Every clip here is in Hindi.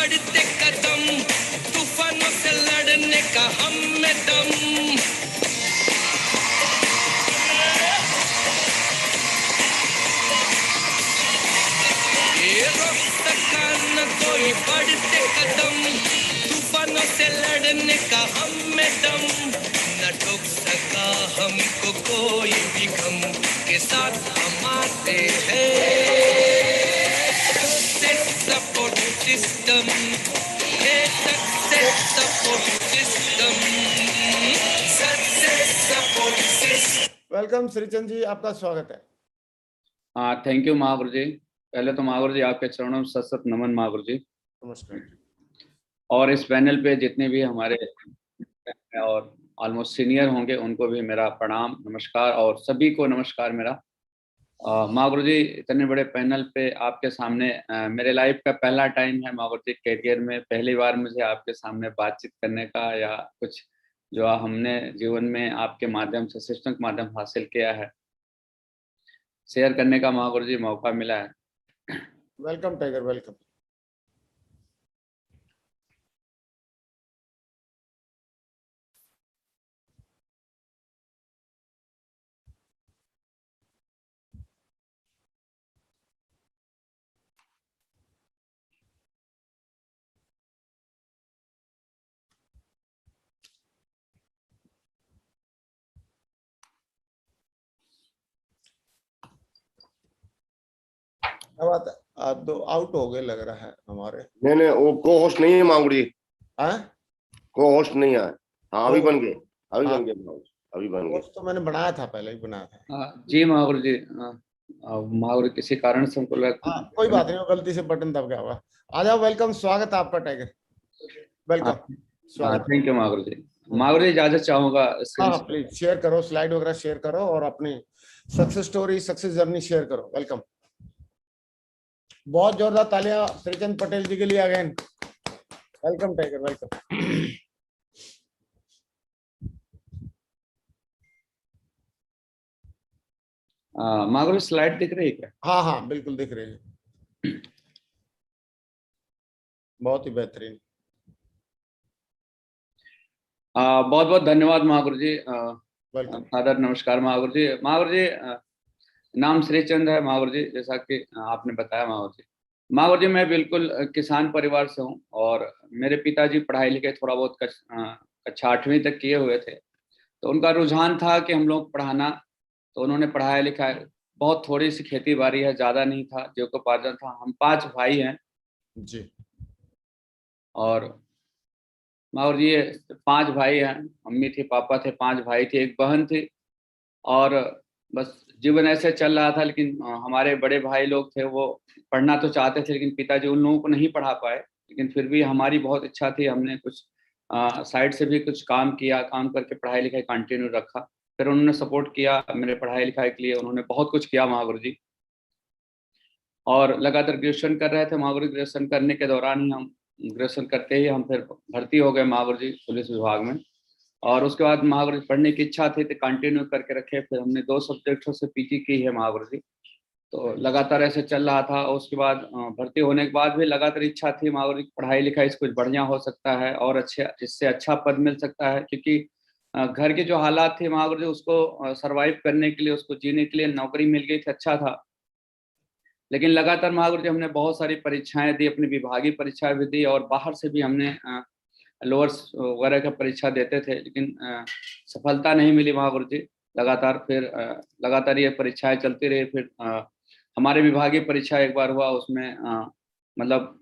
बढ़ते कदम, तूफानों से लड़ने का हम में दम। ये रोक सका न कोई बढ़ते कदम, तूफानों से लड़ने का हम में दम। न ठोक सका हमको कोई भी गम, के साथ हम आते हैं। Support system, support system, support system. Welcome Shrichand ji, आपका स्वागत है। Thank you Mahaguru ji. पहले तो महागुरु जी आपके चरणों में सत सत नमन महागुरु जी। नमस्कार। और इस पैनल पे जितने भी हमारे और ऑलमोस्ट सीनियर होंगे उनको भी मेरा प्रणाम नमस्कार, और सभी को नमस्कार मेरा। महागुरु जी, इतने बड़े पैनल पे आपके सामने मेरे लाइफ का पहला टाइम है महागुरु जी। कैरियर में पहली बार मुझे आपके सामने बातचीत करने का या कुछ जो हमने जीवन में आपके माध्यम से सिस्टम के माध्यम हासिल किया है शेयर करने का महागुरु जी मौका मिला है। Welcome tiger, welcome. क्या बात है, आप तो आउट हो गए लग रहा है हमारे। नहीं, वो को होस्ट नहीं है महागुरु जी। हाँ, को होस्ट नहीं है। हाँ, अभी बन गए, अभी हाँ। बन गए, अभी बन गए। तो मैंने बनाया था, पहले ही बनाया था। जी महागुरु जी। महागुरु किसी कारण से हमको लगा। हाँ, कोई बात नहीं, वो गलती से बटन दब गया होगा। आ जाओ, वेलकम, स्वागत है आपका टाइगर, वेलकम, स्वागत। Thank you Mahaguru ji. महागुरु जी इजाजत चाहूंगा। हाँ, प्लीज शेयर करो, स्लाइड वगैरह शेयर करो और अपनी success story, success journey share करो। वेलकम। बहुत जोरदार तालियां श्रीचंद पटेल जी के लिए again. Welcome tiger, welcome. Mahaguru slide दिख रही है क्या? हाँ हाँ, बिल्कुल दिख रही है, बहुत ही बेहतरीन। बहुत बहुत धन्यवाद महागुरु जी। वेलकम। आदर नमस्कार महागुरु जी। महागुरु जी नाम श्रीचंद है महागुरु जी, जैसा कि आपने बताया महागुरु जी। महागुरु जी मैं बिल्कुल किसान परिवार से हूँ और मेरे पिताजी पढ़ाई लिखाई थोड़ा बहुत कक्षा 8वीं तक किए हुए थे। तो उनका रुझान था कि हम लोग पढ़ाना, तो उन्होंने पढ़ाया लिखाया। बहुत थोड़ी सी खेती बाड़ी है, ज़्यादा नहीं था, जीविकोपार्जन था। हम 5 भाई हैं जी। और महागुरु जी 5 भाई हैं। मम्मी थी, पापा थे, 5 भाई थे, एक बहन थी। और बस जीवन ऐसे चल रहा था। लेकिन हमारे बड़े भाई लोग थे, वो पढ़ना तो चाहते थे, लेकिन पिताजी उन लोगों को नहीं पढ़ा पाए। लेकिन फिर भी हमारी बहुत इच्छा थी, हमने कुछ साइड से भी कुछ काम किया, काम करके पढ़ाई लिखाई कंटिन्यू रखा। फिर उन्होंने सपोर्ट किया मेरे पढ़ाई लिखाई के लिए, उन्होंने बहुत कुछ किया महागुरु जी। और लगातार ग्रेजुएशन कर रहे थे महागुरु। ग्रेजुएशन करने के दौरान ही ग्रेजुएशन करते ही हम फिर भर्ती हो गए महागुरु जी पुलिस विभाग में। और उसके बाद महागुरु जी पढ़ने की इच्छा थी तो कंटिन्यू करके रखे। फिर हमने 2 सब्जेक्टों से पीजी की है महागुरु जी। तो लगातार ऐसे चल रहा था। उसके बाद भर्ती होने के बाद भी लगातार इच्छा थी महागुरु जी पढ़ाई लिखाई से कुछ बढ़िया हो सकता है और अच्छे, इससे अच्छा पद मिल सकता है। क्योंकि घर की जो हालात थी महागुरु जी, उसको सरवाइव करने के लिए, उसको जीने के लिए नौकरी मिल गई थी, अच्छा था। लेकिन लगातार महागुरु जी हमने बहुत सारी परीक्षाएं दी, अपनी विभागीय परीक्षाएं भी दी और बाहर से भी हमने लोअर्स वगैरह का परीक्षा देते थे, लेकिन सफलता नहीं मिली महागुरु जी। लगातार ये परीक्षाएं चलती रही। फिर हमारे विभागीय परीक्षा एक बार हुआ, उसमें मतलब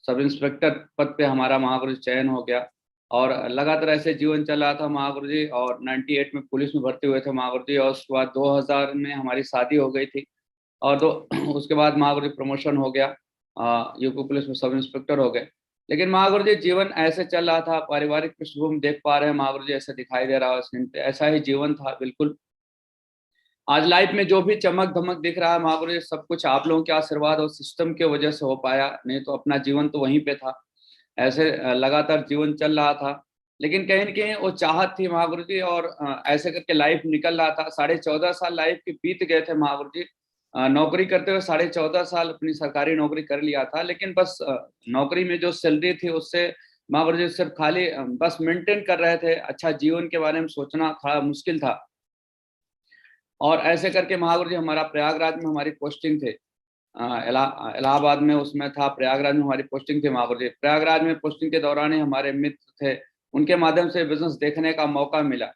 सब इंस्पेक्टर पद पे हमारा महागुरु जी चयन हो गया। और लगातार ऐसे जीवन चल रहा था महागुरु जी। और 98 में पुलिस में भर्ती हुए थे महागुरु जी। और उसके बाद 2000 में हमारी शादी हो गई थी। और तो उसके बाद महागुरु जी प्रमोशन हो गया, यूपी पुलिस में सब इंस्पेक्टर हो गए। लेकिन महागुरु जी जीवन ऐसे चल रहा था, पारिवारिक पृष्ठभूमि देख पा रहे हैं महागुरु जी, ऐसे दिखाई दे रहा है स्क्रीन पे, ऐसा ही जीवन था बिल्कुल। आज लाइफ में जो भी चमक धमक दिख रहा है महागुरु जी, सब कुछ आप लोगों के आशीर्वाद और सिस्टम की वजह से हो पाया, नहीं तो अपना जीवन तो वहीं पे था। ऐसे लगातार जीवन चल रहा था। लेकिन कहीं न कहीं वो चाहत थी महागुरु जी, और ऐसे करके लाइफ निकल रहा था। 14.5 साल लाइफ के बीत गए थे महागुरु जी। नौकरी करते हुए 14.5 साल अपनी सरकारी नौकरी कर लिया था, लेकिन बस नौकरी में जो सैलरी थी उससे महागुरु जी सिर्फ खाली बस मेंटेन कर रहे थे। अच्छा जीवन के बारे में सोचना थोड़ा मुश्किल था। और ऐसे करके महागुरु जी हमारा प्रयागराज में हमारी पोस्टिंग थे, इलाहाबाद में उसमें था, प्रयागराज में हमारी पोस्टिंग थी महागुरु जी। प्रयागराज में पोस्टिंग के दौरान ही हमारे मित्र थे, उनके माध्यम से बिजनेस देखने का मौका मिला।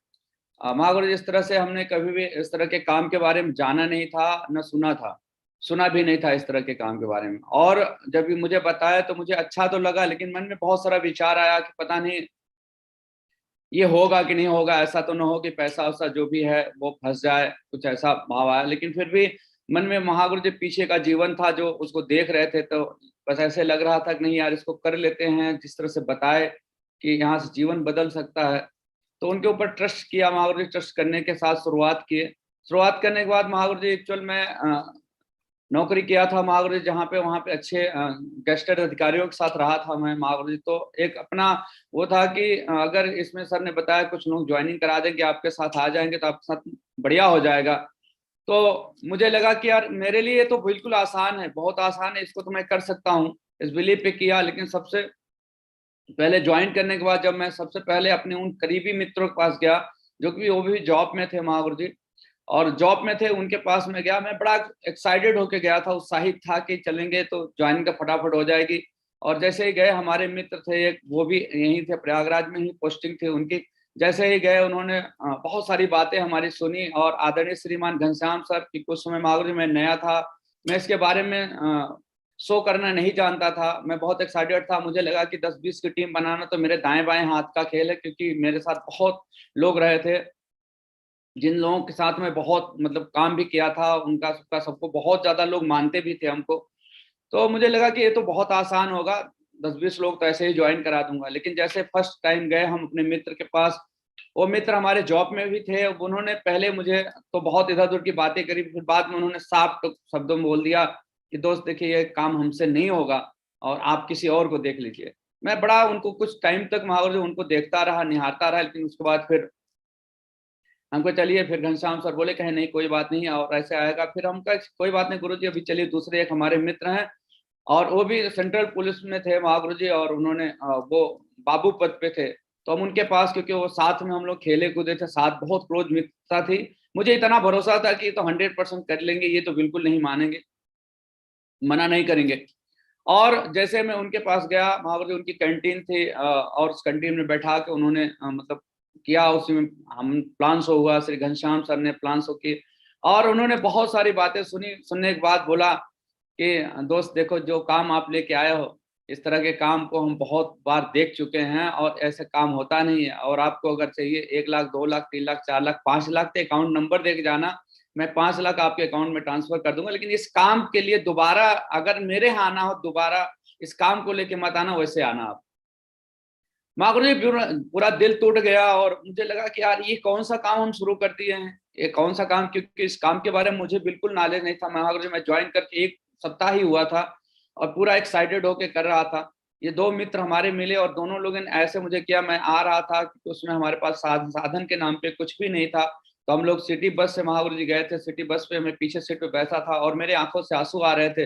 महागुरु जी इस तरह से हमने कभी भी इस तरह के काम के बारे में जाना नहीं था, न सुना था, सुना भी नहीं था इस तरह के काम के बारे में। और जब भी मुझे बताया तो मुझे अच्छा तो लगा, लेकिन मन में बहुत सारा विचार आया कि पता नहीं ये होगा कि नहीं होगा, ऐसा तो ना हो कि पैसा वैसा जो भी है वो फंस जाए, कुछ ऐसा भाव आया। लेकिन फिर भी मन में महागुरु जी पीछे का जीवन था जो उसको देख रहे थे, तो बस ऐसे लग रहा था कि नहीं यार इसको कर लेते हैं, जिस तरह से बताए कि यहाँ से जीवन बदल सकता है। तो उनके ऊपर ट्रस्ट किया महागुरु जी, ट्रस्ट करने के साथ शुरुआत किए। शुरुआत करने के बाद महागुरु जी एक्चुअल में नौकरी किया था महागुरु जी जहाँ पे, वहाँ पे अच्छे गेस्टेड अधिकारियों के साथ रहा था मैं महागुरु जी। तो एक अपना वो था कि अगर इसमें सर ने बताया कुछ लोग ज्वाइनिंग करा देंगे, आपके साथ आ जाएंगे तो आपके साथ बढ़िया हो जाएगा। तो मुझे लगा कि यार मेरे लिए तो बिल्कुल आसान है, बहुत आसान है, इसको तो मैं कर सकता हूँ, इस बिलीव पे किया। लेकिन सबसे पहले ज्वाइन करने के बाद जब मैं सबसे पहले अपने उन करीबी मित्रों के पास गया जो कि वो भी जॉब में थे महागुरु जी, और जॉब में थे, उनके पास में गया, मैं बड़ा एक्साइटेड होके गया था, उत्साहित था कि चलेंगे तो ज्वाइनिंग का फटाफट हो जाएगी। और जैसे ही गए, हमारे मित्र थे एक, वो भी यहीं थे, प्रयागराज में ही पोस्टिंग थी उनकी। जैसे ही गए उन्होंने बहुत सारी बातें हमारी सुनी। और आदरणीय श्रीमान घनश्याम सर की, कुछ समय महागुरु जी मैं नया था, मैं इसके बारे में शो करना नहीं जानता था, मैं बहुत एक्साइटेड था। मुझे लगा कि 10-20 की टीम बनाना तो मेरे दाएं बाएं हाथ का खेल है, क्योंकि मेरे साथ बहुत लोग रहे थे जिन लोगों के साथ में बहुत मतलब काम भी किया था, उनका सबका सबको बहुत ज्यादा लोग मानते भी थे हमको। तो मुझे लगा कि ये तो बहुत आसान होगा, 10-20 लोग तो ऐसे ही ज्वाइन करा दूंगा। लेकिन जैसे फर्स्ट टाइम गए हम अपने मित्र के पास, वो मित्र हमारे जॉब में भी थे, उन्होंने पहले मुझे तो बहुत इधर उधर की बातें करी, फिर बाद में उन्होंने साफ शब्दों में बोल दिया कि दोस्त देखिए ये काम हमसे नहीं होगा और आप किसी और को देख लीजिए। मैं बड़ा उनको कुछ टाइम तक महागुरु जी उनको देखता रहा, निहारता रहा। लेकिन उसके बाद फिर हमको चलिए, फिर घनश्याम सर बोले कहे नहीं कोई बात नहीं और ऐसे आएगा। फिर हम कहा कोई बात नहीं गुरुजी, अभी चलिए दूसरे एक हमारे मित्र हैं और वो भी सेंट्रल पुलिस में थे महागुरु जी, और उन्होंने वो बाबू पद पे थे। तो हम उनके पास, क्योंकि वो साथ में हम लोग खेले कूदे थे, साथ बहुत क्लोज मित्रता थी, मुझे इतना भरोसा था कि तो 100% कर लेंगे, ये तो बिल्कुल नहीं मानेंगे, मना नहीं करेंगे। और जैसे मैं उनके पास गया महागुरु जी, उनकी कैंटीन थी और उस कैंटीन में बैठा के उन्होंने मतलब किया, उसमें हम प्लान शो हुआ, श्री घनश्याम सर ने प्लान शो किए और उन्होंने बहुत सारी बातें सुनी। सुनने के बाद बोला कि दोस्त देखो, जो काम आप लेके आए हो, इस तरह के काम को हम बहुत बार देख चुके हैं और ऐसे काम होता नहीं है। और आपको अगर चाहिए 1 लाख, 2 लाख, 3 लाख, 4 लाख, 5 लाख, तो अकाउंट नंबर दे के जाना, मैं 5 लाख आपके अकाउंट में ट्रांसफर कर दूंगा। लेकिन इस काम के लिए दोबारा अगर मेरे यहाँ आना हो, दोबारा इस काम को लेके मत आना, वैसे आना आप। महागुरु जी पूरा दिल टूट गया और मुझे लगा कि यार ये कौन सा काम हम शुरू कर दिए हैं, ये कौन सा काम, क्योंकि इस काम के बारे में मुझे बिल्कुल नॉलेज नहीं था। महागुरु जी मैं ज्वाइन करके 1 सप्ताह ही हुआ था और पूरा एक्साइटेड होके कर रहा था। ये 2 मित्र हमारे मिले और दोनों लोगों ने ऐसे मुझे किया, मैं आ रहा था क्योंकि उसमें हमारे पास साधन के नाम पे कुछ भी नहीं था। तो हम लोग सिटी बस से महागुरु जी गए थे, सिटी बस पे मैं पीछे सीट पे बैठा था और मेरे आंखों से आंसू आ रहे थे।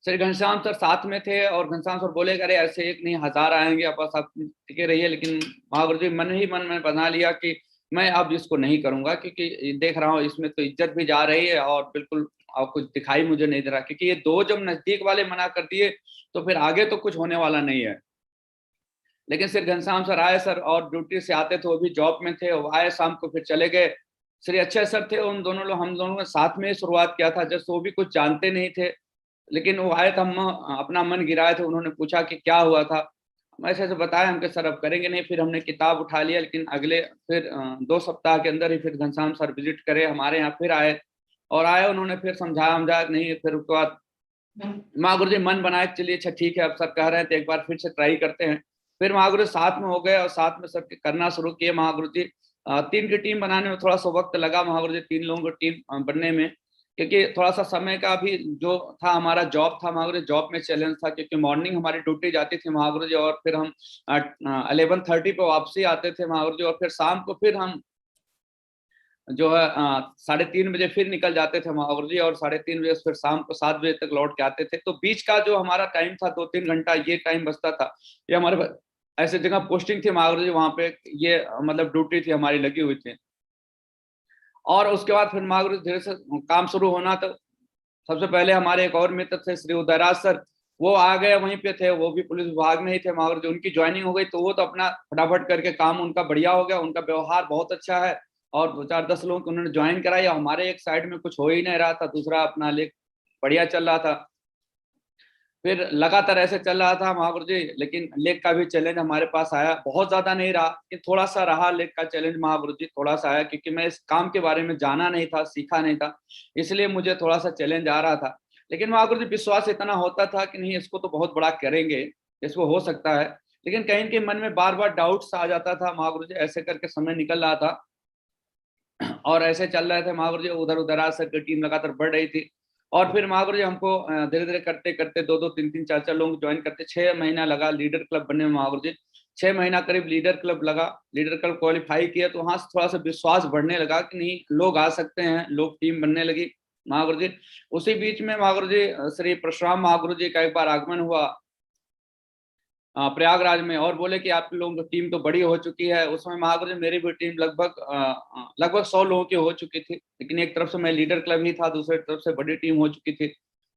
श्री घनश्याम सर साथ में थे और घनश्याम सर बोले अरे ऐसे 1 नहीं 1000 आएंगे, अब बस आप टिके रहिए। लेकिन महागुरु जी मन ही मन में बना लिया कि मैं अब इसको नहीं करूंगा, क्योंकि देख रहा हूँ इसमें तो इज्जत भी जा रही है और बिल्कुल और कुछ दिखाई मुझे नहीं दे रहा, क्योंकि ये 2 जब नजदीक वाले मना कर दिए तो फिर आगे तो कुछ होने वाला नहीं है। लेकिन श्री घनश्याम सर आए, सर और ड्यूटी से आते थे, वो भी जॉब में थे, वो आए शाम को फिर चले गए। श्री अच्छे सर थे, उन दोनों लोग, हम दोनों ने साथ में शुरुआत किया था, जैसे वो भी कुछ जानते नहीं थे। लेकिन वो आए तो हम अपना मन गिराए थे, उन्होंने पूछा कि क्या हुआ था, हम ऐसे बताया, हम सर अब करेंगे नहीं। फिर हमने किताब उठा लिया। लेकिन अगले फिर 2 सप्ताह के अंदर ही फिर घनश्याम सर विजिट करे हमारे यहाँ, फिर आए और आए, उन्होंने फिर समझाया नहीं। फिर उसके बाद महागुरु जी मन बनाए, चलिए अच्छा ठीक है, अब सर कह रहे हैं तो एक बार फिर से ट्राई करते हैं। फिर महागुरु साथ में हो गए और साथ में सब करना शुरू किए। महागुरु जी 3 की टीम बनाने में थोड़ा सा वक्त लगा महागुरु जी, 3 लोगों की टीम बनने में, क्योंकि थोड़ा सा समय का भी जो था, हमारा जॉब था महागुरु जी, जॉब में चैलेंज था, क्योंकि मॉर्निंग हमारी ड्यूटी जाती थी महागुरु जी और फिर हम 11:30 पे वापसी आते थे महागुरु जी, और फिर शाम को फिर हम जो है 3:30 बजे फिर निकल जाते थे महागुरु जी, और 3:30 बजे फिर शाम को 7 बजे तक लौट के आते थे। तो बीच का जो हमारा टाइम था 2-3 घंटा ये टाइम बचता था, ये हमारे ऐसे जगह पोस्टिंग थी महागुरु जी, वहां पे ये मतलब ड्यूटी थी हमारी लगी हुई थी। और उसके बाद फिर महागुरु धीरे से काम शुरू होना, तो सबसे पहले हमारे एक और मित्र थे श्री उदयराज सर, वो आ गए, वहीं पे थे, वो भी पुलिस विभाग में ही थे महागुरु जी। उनकी ज्वाइनिंग हो गई, तो वो तो अपना फटाफट करके काम उनका बढ़िया हो गया, उनका व्यवहार बहुत अच्छा है, और 2-4-10 लोगों को उन्होंने ज्वाइन कराया। हमारे एक साइड में कुछ हो ही नहीं रहा था, दूसरा अपना लेख बढ़िया चल रहा था। फिर लगातार ऐसे चल रहा था महागुरु जी, लेकिन लेख का भी चैलेंज हमारे पास आया, बहुत ज्यादा नहीं रहा कि थोड़ा सा रहा लेख का चैलेंज महागुरु जी, थोड़ा सा आया, क्योंकि मैं इस काम के बारे में जाना नहीं था, सीखा नहीं था, इसलिए मुझे थोड़ा सा चैलेंज आ रहा था। लेकिन महागुरु जी विश्वास इतना होता था कि नहीं, इसको तो बहुत बड़ा करेंगे, इसको हो सकता है। लेकिन कहीं के मन में बार बार डाउट्स आ जाता था महागुरु जी। ऐसे करके समय निकल रहा था और ऐसे चल रहे थे महागुरु जी। उधर उधर सर की टीम लगातार बढ़ रही थी, और फिर महागुरु जी हमको धीरे धीरे करते करते 2-2, 3-3, 4-4 लोग ज्वाइन करते। 6 महीना लगा लीडर क्लब बनने में महागुरु जी, 6 महीना करीब लीडर क्लब लगा। लीडर क्लब क्वालिफाई किया, तो वहां से थोड़ा सा विश्वास बढ़ने लगा कि नहीं, लोग आ सकते हैं, लोग टीम बनने लगी महागुरु जी। उसी बीच में महागुरु जी श्री परशुराम महागुरु जी का एक बार आगमन हुआ प्रयागराज में, और बोले कि आप लोगों की टीम तो बड़ी हो चुकी है। उसमें महागुरु जी मेरी भी टीम लगभग 100 लोगों की हो चुकी थी, लेकिन एक तरफ से मैं लीडर क्लब ही था, दूसरी तरफ से बड़ी टीम हो चुकी थी।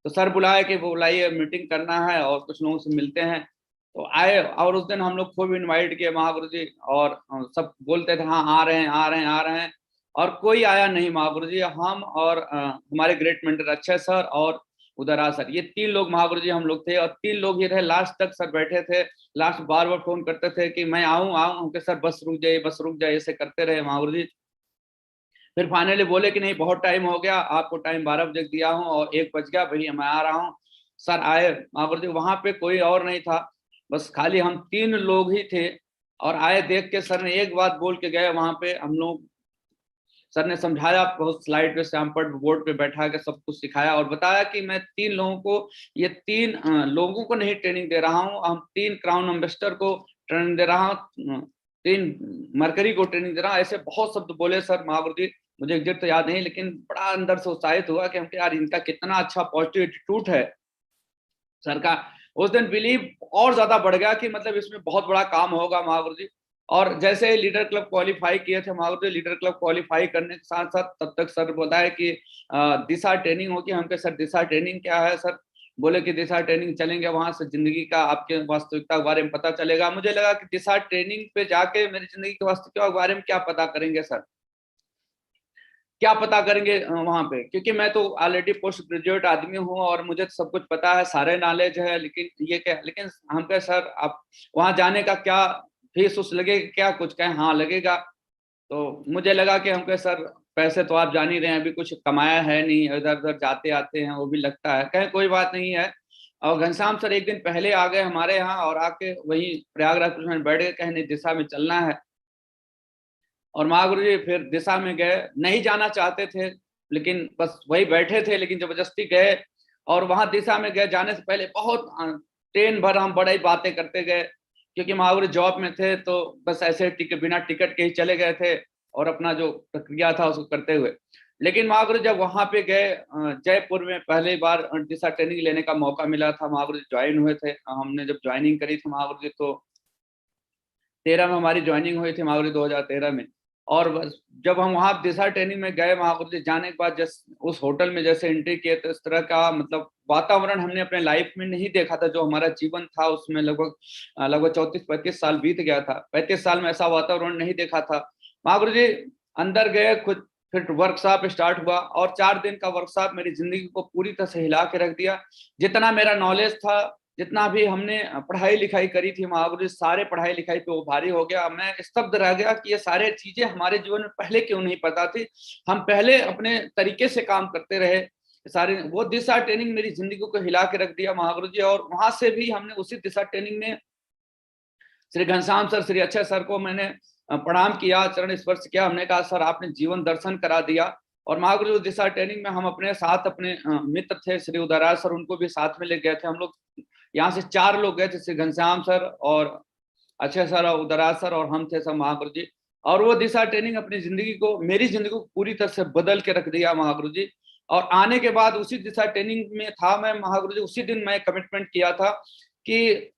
तो सर बुलाए कि बुलाइए, मीटिंग करना है और कुछ लोगों से मिलते हैं। तो आए, और उस दिन हम लोग खूब इन्वाइट किए महागुरु जी, और सब बोलते थे हाँ आ रहे हैं, आ रहे हैं, आ रहे हैं, और कोई आया नहीं महागुरु जी। हम और हमारे ग्रेट मेंटर अक्षय सर और उदयराज सर, ये 3 लोग महागुरु जी हम लोग थे, और 3 लोग ही रहे। लास्ट तक सर बैठे थे, लास्ट बार बार फोन करते थे कि मैं आऊं आऊं, हमके सर बस रुक जाइए, बस रुक जाइए, ऐसे करते रहे महागुरु जी। फिर फाइनली बोले कि नहीं, बहुत टाइम हो गया, आपको टाइम 12 बजे दिया हूँ और 1 बज गया, भैया मैं आ रहा हूँ। सर आए महागुरु जी, वहां पे कोई और नहीं था, बस खाली हम 3 लोग ही थे। और आए, देख के सर ने एक बात बोल के गए वहां पे। हम लोग, सर ने समझाया, बहुत स्लाइड पे श्याम पट बोर्ड पे बैठा के सब कुछ सिखाया, और बताया कि मैं 3 लोगों को, ये 3 लोगों को नहीं ट्रेनिंग दे रहा हूँ, हम 3 क्राउन एम्बेसडर को ट्रेनिंग दे रहा हूँ, 3 मरकरी को ट्रेनिंग दे रहा हूँ। ऐसे बहुत शब्द बोले सर महागुरु जी, मुझे एग्जैक्ट तो याद नहीं, लेकिन बड़ा अंदर से उत्साहित हुआ कि हमको यार इनका कितना अच्छा पॉजिटिव एटीट्यूड है सर का। उस दिन बिलीव और ज्यादा बढ़ गया कि मतलब इसमें बहुत बड़ा काम होगा महागुरु जी। और जैसे लीडर क्लब क्वालिफाई किए थे महागुरु जी, लीडर क्लब क्वालिफाई करने के साथ साथ तब तक सर बताया कि दिशा ट्रेनिंग होगी। हमके सर दिशा ट्रेनिंग क्या है सर? बोले कि दिशा ट्रेनिंग चलेंगे, वहां से जिंदगी का आपके वास्तविकता के बारे में पता चलेगा। मुझे लगा कि दिशा ट्रेनिंग पे जाके मेरी जिंदगी के वास्तविकता के बारे में क्या पता करेंगे सर, क्या पता करेंगे वहां पे, क्योंकि मैं तो ऑलरेडी पोस्ट ग्रेजुएट आदमी हूँ और मुझे सब कुछ पता है, सारे नॉलेज है। लेकिन ये क्या, लेकिन हम कहे सर आप वहां जाने का क्या फीस उस लगेगा क्या? कुछ कहें हाँ लगेगा। तो मुझे लगा कि हम कहे सर पैसे तो आप जान ही रहे हैं, अभी कुछ कमाया है नहीं, इधर उधर जाते आते हैं, वो भी लगता है। कहें कोई बात नहीं है। और घनश्याम सर एक दिन पहले आ गए हमारे यहाँ, और आके वही प्रयागराज में बैठ गए, कहीं दिशा में चलना है। और महागुरु जी फिर दिशा में गए, नहीं जाना चाहते थे, लेकिन बस वही बैठे थे, लेकिन जबरदस्ती गए। और वहां दिशा में गए, जाने से पहले बहुत ट्रेन भर हम बड़ी बातें करते गए, क्योंकि महागुरु जॉब में थे, तो बस ऐसे बिना टिकट के ही चले गए थे, और अपना जो प्रक्रिया था उसको करते हुए। लेकिन महागुरु जब वहां पे गए, जयपुर में पहली बार दिशा ट्रेनिंग लेने का मौका मिला था, महागुरु ज्वाइन हुए थे। हमने जब ज्वाइनिंग करी थी महागुरु जी, तो 13 में हमारी ज्वाइनिंग हुई थी महागुरु 2013 में। और जब हम वहां दिशा ट्रेनिंग में गए महागुरु जी, जाने के बाद जैसे उस होटल में जैसे एंट्री किए, तो इस तरह का मतलब वातावरण हमने अपने लाइफ में नहीं देखा था। जो हमारा जीवन था उसमें लगभग 34-35 साल बीत गया था, 35 साल में ऐसा वातावरण नहीं देखा था महागुरु जी। अंदर गए खुद, फिर वर्कशॉप स्टार्ट हुआ, और 4 दिन का वर्कशॉप मेरी जिंदगी को पूरी तरह से हिला के रख दिया। जितना मेरा नॉलेज था, जितना भी हमने पढ़ाई लिखाई करी थी महागुरु जी, सारे पढ़ाई लिखाई पे वो भारी हो गया। मैं स्तब्ध रह गया कि ये सारे चीजें हमारे जीवन में पहले क्यों नहीं पता थी, हम पहले अपने तरीके से काम करते रहे सारे। वो दिशा ट्रेनिंग मेरी जिंदगी को हिला के रख दिया महागुरु जी। और वहां से भी हमने उसी दिशा ट्रेनिंग में श्री घनश्याम सर, श्री अक्षय सर को मैंने प्रणाम किया, चरण स्पर्श किया। हमने कहा सर आपने जीवन दर्शन करा दिया। और महागुरु जी दिशा ट्रेनिंग में हम अपने साथ अपने मित्र थे श्री उदयराज सर, उनको भी साथ में ले गए थे। हम लोग यहाँ से 4 लोग गए थे, श्री घनश्याम सर और अक्षय सर और उदयराज सर और हम थे सब महागुरु जी। और वो दिशा ट्रेनिंग अपनी जिंदगी को, मेरी जिंदगी को पूरी तरह से बदल के रख दिया महागुरु जी। और आने के बाद उसी दिशा ट्रेनिंग में था मैं महागुरु जी, उसी दिन मैं कमिटमेंट किया था कि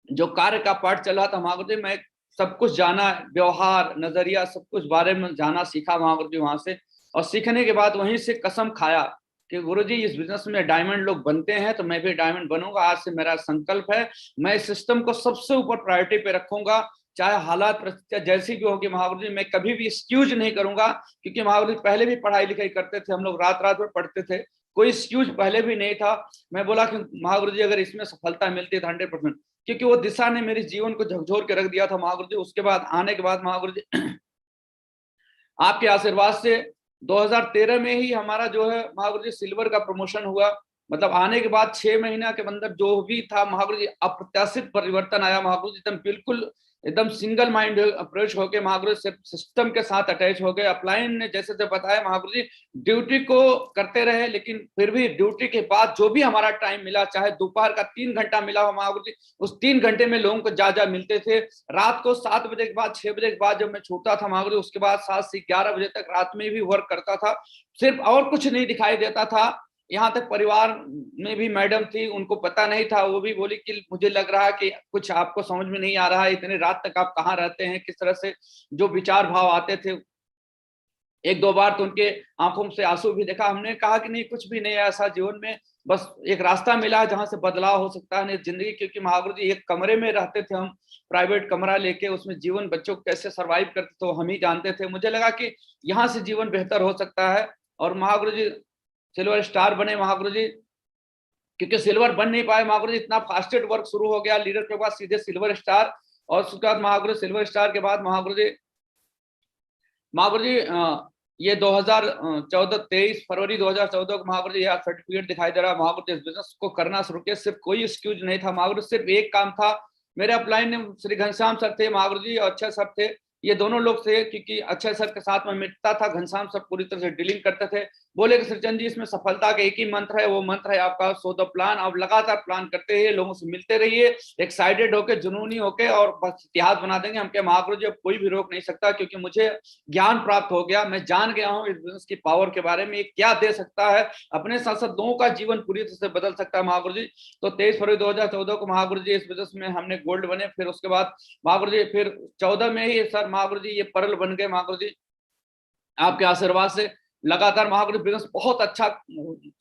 जो कार्य का पाठ चला था महागुरु जी, मैं सब कुछ जाना, व्यवहार, नजरिया, सब कुछ बारे में जाना, सीखा महागुरु जी वहां से। और सीखने के बाद वहीं से कसम खाया कि गुरु जी इस बिजनेस में डायमंड लोग बनते हैं तो मैं भी डायमंड बनूंगा। आज से मेरा संकल्प है, मैं इस सिस्टम को सबसे ऊपर प्रायोरिटी पे रखूंगा, चाहे हालात परिस्थितियां जैसी भी होगी महागुरु जी। मैं कभी भी एक्सक्यूज नहीं करूंगा, क्योंकि महागुरु जी पहले भी पढ़ाई लिखाई करते थे, हम लोग रात रात भर पढ़ते थे, कोई एक्सक्यूज पहले भी नहीं था। मैं बोला कि महागुरु जी अगर इसमें सफलता मिलती है तो 100%, क्योंकि वो दिशा ने मेरे जीवन को झकझोर के रख दिया था महागुरु जी। उसके बाद आने के बाद महागुरु जी आपके आशीर्वाद से 2013 में ही हमारा जो है महागुरु जी सिल्वर का प्रमोशन हुआ। मतलब आने के बाद 6 महीना के अंदर जो भी था महागुरु जी, अप्रत्याशित परिवर्तन आया महागुरु जी। एकदम बिल्कुल एकदम सिंगल माइंड अप्रोच होके महागुरु जी सिस्टम के साथ अटैच हो गए। अपलाइन ने जैसे बताया महागुरु जी, ड्यूटी को करते रहे, लेकिन फिर भी ड्यूटी के बाद जो भी हमारा टाइम मिला, चाहे दोपहर का 3 घंटा मिला हो महागुरु जी, उस 3 घंटे में लोगों को जा मिलते थे। रात को 7 बजे के बाद, 6 बजे के बाद जब मैं छूटता था महागुरु जी, उसके बाद 7 से 11 बजे तक रात में भी वर्क करता था, सिर्फ और कुछ नहीं दिखाई देता था। यहाँ तक परिवार में भी मैडम थी, उनको पता नहीं था, वो भी बोली कि मुझे लग रहा है कि कुछ आपको समझ में नहीं आ रहा है, इतने रात तक आप कहाँ रहते हैं, किस तरह से जो विचार भाव आते थे। 1-2 बार तो उनके आंखों से आंसू भी देखा। हमने कहा कि नहीं, कुछ भी नहीं है ऐसा जीवन में, बस एक रास्ता मिला है जहां से बदलाव हो सकता है जिंदगी। क्योंकि महागुरु जी एक कमरे में रहते थे हम, प्राइवेट कमरा लेके, उसमें जीवन बच्चों को कैसे सरवाइव करते थे वो हम ही जानते थे। मुझे लगा कि यहाँ से जीवन बेहतर हो सकता है। और महागुरु जी सिल्वर स्टार बने महागुरु जी, क्योंकि सिल्वर बन नहीं पाए महागुरु जी, इतना फास्टेड वर्क शुरू हो गया लीडर के बाद सीधे सिल्वर स्टार। और उसके बाद महागुरु सिल्वर स्टार के बाद महागुरु जी ये 2014-23 फरवरी 2014 को महागुरु जी यह सर्टिफिकेट दिखाई दे रहा है। महागुरु जी इस बिजनेस को करना शुरू किया, सिर्फ कोई एक्सक्यूज नहीं था महागुरु, सिर्फ एक काम था। मेरे अपलाइन में श्री घनश्याम सर थे महागुरु जी, और अक्षय सर थे, ये दोनों लोग थे। क्योंकि अक्षय सर के साथ में मिटता था, घनश्याम सर पूरी तरह से डीलिंग करते थे। बोले कि श्रीचंद जी इसमें सफलता का एक ही मंत्र है, वो मंत्र है आपका सो द प्लान। आप लगातार प्लान करते रहिए, लोगों से मिलते रहिए, एक्साइटेड होके, जुनूनी होके, और बस इतिहास बना देंगे। हम क्या महागुरु जी अब कोई भी रोक नहीं सकता, क्योंकि मुझे ज्ञान प्राप्त हो गया, मैं जान गया हूँ इस बिजनेस की पावर के बारे में, क्या दे सकता है, अपने साथ साथ लोगों का जीवन पूरी तरह से बदल सकता है महागुरु जी। तो 23 फरवरी 2014 को महागुरु जी इस बिजनेस में हमने गोल्ड बने। फिर उसके बाद महागुरु जी फिर 14 में ही सर महागुरु जी ये परल बन गए महागुरु जी, आपके आशीर्वाद से। लगातार महागुरु बिजनेस बहुत अच्छा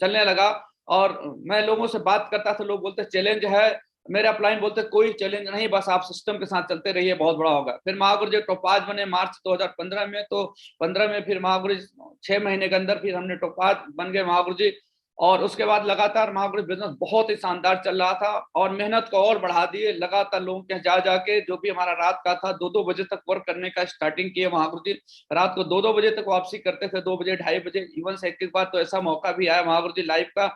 चलने लगा। और मैं लोगों से बात करता था, लोग बोलते चैलेंज है, मेरे अपलाइन बोलते कोई चैलेंज नहीं, बस आप सिस्टम के साथ चलते रहिए, बहुत बड़ा होगा। फिर महागुरु जी टॉपाज बने मार्च 2015 में। तो 15 में फिर महागुरु जी 6 महीने के अंदर फिर हमने टॉपाज बन गए महागुरु जी। और उसके बाद लगातार महागुरु बिजनेस बहुत ही शानदार चल रहा था, और मेहनत को और बढ़ा दिए। लगातार लोगों के जा जाके, जो भी हमारा रात का था, 2-2 बजे तक वर्क करने का स्टार्टिंग किए महागुरु जी। रात को 2-2 बजे तक वापसी करते थे, 2 बजे 2:30 बजे। इवन से एक बार तो ऐसा मौका भी आया महागुरु जी लाइफ का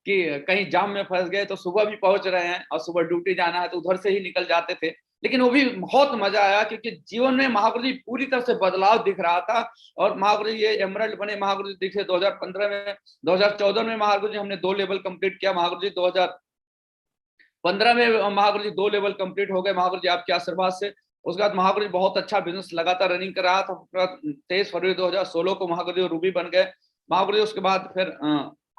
कि कहीं जाम में फंस गए, तो सुबह भी पहुंच रहे हैं और सुबह ड्यूटी जाना है, तो उधर से ही निकल जाते थे। लेकिन वो भी बहुत मजा आया, क्योंकि जीवन में महागुरु जी पूरी तरह से बदलाव दिख रहा था। और महागुरु जी ये एमरल्ड बने महागुरु जी दिखे 2015 में। 2014 में महागुरु जी हमने 2 लेवल कंप्लीट किया महागुरु जी। 2015 में महागुरु जी 2 लेवल कंप्लीट हो गए महागुरु जी आपके आशीर्वाद से। उसके बाद महागुरु जी बहुत अच्छा बिजनेस लगातार रनिंग कर रहा था। 23 फरवरी 2016 को महागुरु जी रूबी बन गए महागुरु जी। उसके बाद फिर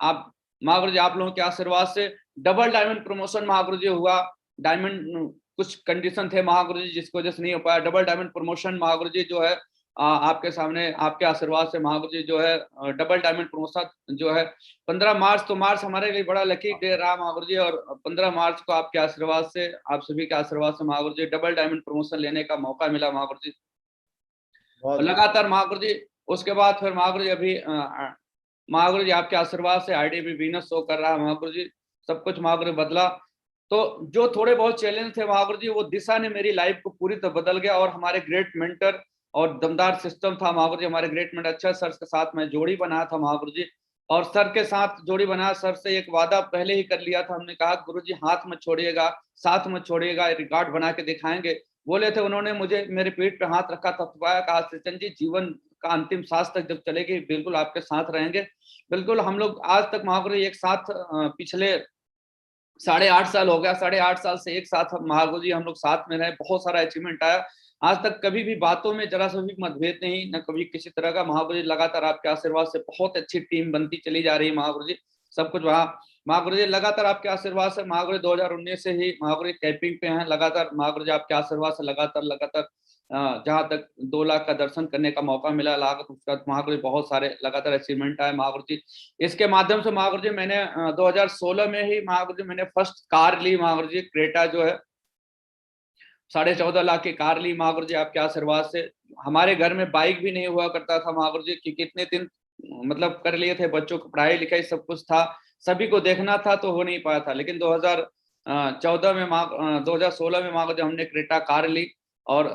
आप महागुरु जी आप लोगों के आशीर्वाद से डबल डायमंड प्रमोशन महागुरु जी हुआ। डायमंड कुछ कंडीशन थे महागुरु जी जिसकी वजह से नहीं हो पाया। डबल डायमंड प्रमोशन महागुरु जी जो है आपके सामने, आपके आशीर्वाद से महागुरु जी जो है डबल डायमंड प्रमोशन जो है 15 मार्च, तो मार्च हमारे लिए बड़ा लकी डे रहा महागुरु जी। और 15 मार्च को आपके आशीर्वाद से, आप सभी के आशीर्वाद से महागुरु जी डबल डायमंड प्रमोशन लेने का मौका मिला महागुरु जी। लगातार महागुरु जी उसके बाद फिर महागुरु जी अभी महागुरु जी आपके आशीर्वाद से आईडीबी वीनस शो कर रहा है महागुरु जी। सब कुछ महागुरु जी बदला। तो जो थोड़े बहुत चैलेंज थे महागुरु जी, वो दिशा ने मेरी लाइफ को पूरी तरह बदल गया। और हमारे ग्रेट मेंटर और दमदार सिस्टम था महागुरु जी, हमारे ग्रेट मेंटर अक्षय सर के साथ मैं जोड़ी बनाया था महागुरु जी। और सर के साथ जोड़ी बनाया, सर से एक वादा पहले ही कर लिया था। हमने कहा गुरु जी हाथ मत छोड़िएगा, साथ मत छोड़िएगा, रिकॉर्ड बना के दिखाएंगे बोले थे। उन्होंने मुझे मेरे पीठ पे हाथ रखा, थपथपाया, कहा श्रीचंद जी जीवन का अंतिम सांस तक जब चलेगी बिल्कुल आपके साथ रहेंगे। बिल्कुल हम लोग आज तक महागुरु जी एक साथ, पिछले 8.5 साल हो गया, 8.5 साल से एक साथ महागुरु जी हम लोग साथ में रहे। बहुत सारा अचीवमेंट आया। आज तक कभी भी बातों में जरा सा भी मतभेद नहीं, न कभी किसी तरह का। महागुरु जी लगातार आपके आशीर्वाद से बहुत अच्छी टीम बनती चली जा रही है महागुरु जी, सब कुछ वहाँ महागुरु जी लगातार आपके आशीर्वाद से। महागुरु जी 2019 से ही महागुरु जी कैंपिंग पे हैं लगातार। महागुरु जी आपके आशीर्वाद से लगातार जहाँ तक 2 लाख का दर्शन करने का मौका मिला लागत, उसका महागुरु जी बहुत सारे लगातार अचीवमेंट आए महागुरु जी। इसके माध्यम से महागुरु जी मैंने 2016 में ही महागुरु जी मैंने फर्स्ट कार ली महागुरु जी, क्रेटा जो है 14.5 लाख की कार ली महागुरु जी आपके आशीर्वाद से। हमारे घर में बाइक भी नहीं हुआ करता था महागुरु जी, क्योंकि कितने दिन मतलब कर लिए थे, बच्चों को पढ़ाई लिखाई सब कुछ था, सभी को देखना था, तो हो नहीं पाया था। लेकिन 2016 में महागुरु जी हमने क्रेटा कार ली, और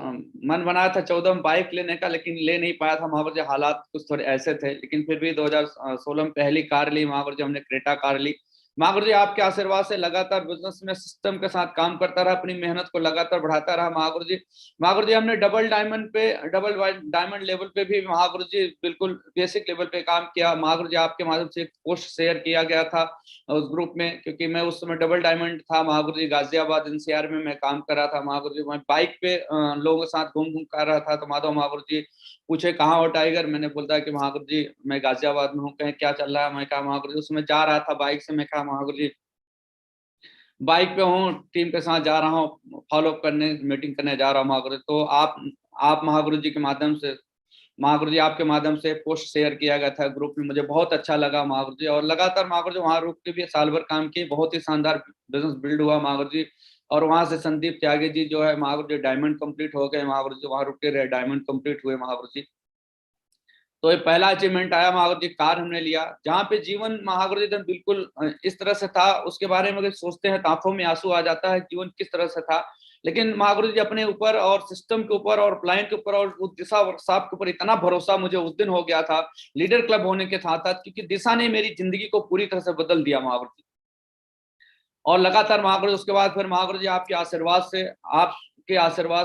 मन बनाया था 14 में बाइक लेने का, लेकिन ले नहीं पाया था महागुरु जी, हालात कुछ थोड़े ऐसे थे। लेकिन फिर भी 2016 में पहली कार ली महागुरु जी हमने, क्रेटा कार ली महागुरु जी आपके आशीर्वाद से। लगातार बिजनेस में सिस्टम के साथ काम करता रहा, अपनी मेहनत को लगातार बढ़ाता रहा महागुरु जी। महागुरु जी हमने डबल डायमंड लेवल पे भी महागुरु जी बिल्कुल बेसिक लेवल पे काम किया महागुरु जी। आपके माध्यम से एक पोस्ट शेयर किया गया था उस ग्रुप में, क्योंकि मैं उस समय डबल डायमंड था महागुरु जी, गाजियाबाद एनसीआर में मैं काम कर रहा था महागुरु जी। मैं बाइक पे लोगों के साथ घूम कर रहा था, तो माधव महागुरु जी पूछे कहाँ हो टाइगर, मैंने बोलता कि महागुरु जी मैं गाजियाबाद में हूँ, कहें क्या चल रहा है, मैं कहा महागुरु जी उसमें जा रहा था बाइक से, मैं कहा महागुरु जी बाइक पे हूँ, टीम के साथ जा रहा हूँ, फॉलो अप करने मीटिंग करने जा रहा हूँ महागुरु जी। तो आप महागुरु जी के माध्यम से, महागुरु जी आपके माध्यम से पोस्ट शेयर किया गया था ग्रुप में, मुझे बहुत अच्छा लगा महागुरु जी। और लगातार महागुरु जी वहाँ रुक के भी साल भर काम किए, बहुत ही शानदार बिजनेस बिल्ड हुआ महागुरु जी। और वहां से संदीप त्यागी जी जो है महागुरु जी डायमंड कंप्लीट हो गए महागुरु जी, वहां रुके रहे, डायमंड कंप्लीट हुए महागुरु जी। तो ये पहला अचीवमेंट आया महागुरु जी, कार हमने लिया, जहाँ पे जीवन महागुरु जी बिल्कुल इस तरह से था, उसके बारे में अगर सोचते हैं तो आंखों में आंसू आ जाता है, जीवन किस तरह से था। लेकिन महागुरु जी अपने ऊपर और सिस्टम के ऊपर और प्लान के ऊपर और उस दिशा वर्कशॉप के ऊपर इतना भरोसा मुझे उस दिन हो गया था लीडर क्लब होने के साथ साथ, क्योंकि दिशा ने मेरी जिंदगी को पूरी तरह से बदल दिया महागुरु जी। और लगातार महागुरु जी उसके बाद फिर महागुरु जी आपके आशीर्वाद